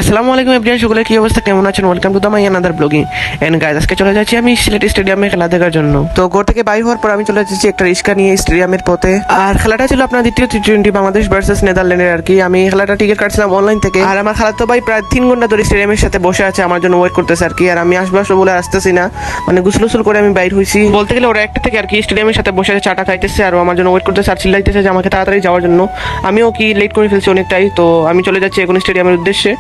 আসসালামু আলাইকুম এভরিওয়ান, সকলের কি অবস্থা, কেমন আছেন? Welcome to the my another blogging and guys, আজকে চলে যাচ্ছি আমি সিলেট স্টেডিয়ামে খেলা দেখার জন্য। তো ঘর থেকে বাইর হওয়ার পর আমি চলে যাচ্ছি একটা রিক্সা নিয়ে স্টেডিয়ামের পথে। আর খেলাটা ছিল আপনার দ্বিতীয় টি-20 বাংলাদেশ ভার্সেস নেদারল্যান্ডের আর কি। আমি খেলাটা টিকিট কাটছিলাম অনলাইন থেকে। আর আমার খালাতো ভাই প্রায় 3 ঘন্টা ধরে স্টেডিয়ামের সাথে বসে আছে, আমার জন্য ওয়েট করতেছে আর কি। আর আমি আসবো বলে আসতেছি না, মানে গুসল করে আমি বাইর হয়েছি। বলতে গেলে ওরা একটা থেকে আর কি স্টেডিয়ামের সাথে বসে আছে, চাটা খাইতেছে আর আমার জন্য ওয়েট করতেছে আর চিল্লাইতেছে যে আমাকে তাড়াতাড়ি যাওয়ার জন্য। আমিও কি লেট করে ফেলছি অনেকটাই, তো আমি চলে যাচ্ছি এখন স্টেডিয়ামের উদ্দেশ্যে।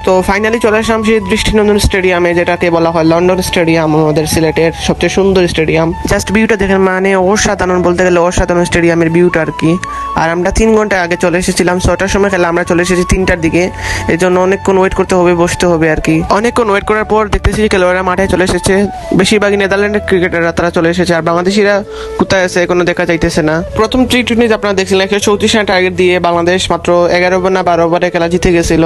তো ফাইনালি চলে আসলাম সেই দৃষ্টিনন্দন স্টেডিয়ামে, যেটাকে বলা হয় লন্ডন স্টেডিয়াম, আমাদের সিলেটের সবচেয়ে সুন্দর স্টেডিয়াম। জাস্ট ভিউটা দেখেন, মানে অসাধারণ, বলতে গেলে অসাধারণ স্টেডিয়ামের ভিউটা আর কি। আর আমরা 3 ঘন্টা আগে চলে এসেছিলাম, 6টার সময় খেলা, আমরা চলে এসেছি 3টার দিকে। এই জন্য অনেকক্ষণ ওয়েট করতে হবে, বসতে হবে আর কি। অনেকক্ষণ ওয়েট করার পর দেখতেছি খেলোয়াড়রা মাঠে চলে এসেছে। বেশিরভাগই নেদারল্যান্ডের ক্রিকেটাররা তারা চলে এসেছে, আর বাংলাদেশিরা কোথায় আছে এখনো দেখা যাইতেছে না। প্রথম টি-20 আপনারা দেখছিলেন 134 রান টার্গেট দিয়ে বাংলাদেশ মাত্র 11 ওভার না 12 ওভারে খেলা জিতে গেছিল।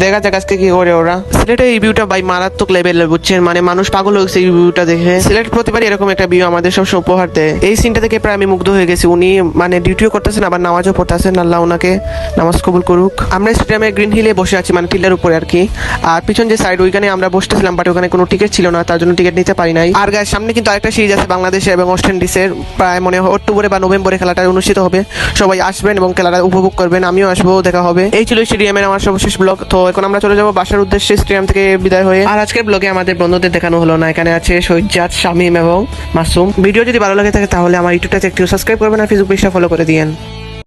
দেখা যাক আজকে কি করে ওরা। সিলেটের এই ভিউটা ভাই মারাত্মক লেভেলের, বুঝছেন, মানে মানুষ পাগল হয়েছে এই ভিউটা দেখে। সিলেট প্রতিবারই এরকম একটা ভিউ আমাদের সবসময় উপহার দেয়। এই সিনটা দেখে প্রায় আমি মুগ্ধ হয়ে গেছি। উনি মানে ডিউটিও করতেছেন, আবার নামাজও পড়তেছেন, আল্লাহ ওনাকে নামাজ কবুল করুক। আমরা স্টেডিয়ামে গ্রিন হিলে বসে আছি, মানে টিলার উপরে আর কি। আর পিছন যে সাইড, ওইখানে আমরা বসতেছিলাম, বাট ওখানে কোনো টিকিট ছিল না, তার জন্য টিকিট নিতে পারি নাই। আর গায়ের সামনে কিন্তু আরেকটা সিরিজ আছে বাংলাদেশে এবং ওয়েস্ট ইন্ডিজের, প্রায় মনে হয় অক্টোবরে বা নভেম্বরে খেলাটা অনুষ্ঠিত হবে। সবাই আসবেন এবং খেলাটা উপভোগ করবেন, আমিও আসবো, দেখা হবে। এই ছিল স্টেডিয়ামের আমার সর্বশেষ ব্লগ। তো এখন আমরা চলে যাবো বাসার উদ্দেশ্যে স্টেডিয়াম থেকে বিদায় হয়ে। আর আজকের ব্লগে আমাদের বন্ধুদের দেখানো হলো না, এখানে আছে সৈজাদ, শামীম এবং মাসুম। ভিডিও যদি ভালো লাগে থাকে তাহলে আমার ইউটিউবটাতে একটু সাবস্ক্রাইব করবেন আর ফেসবুক পেজটা ফলো করে দিয়েন।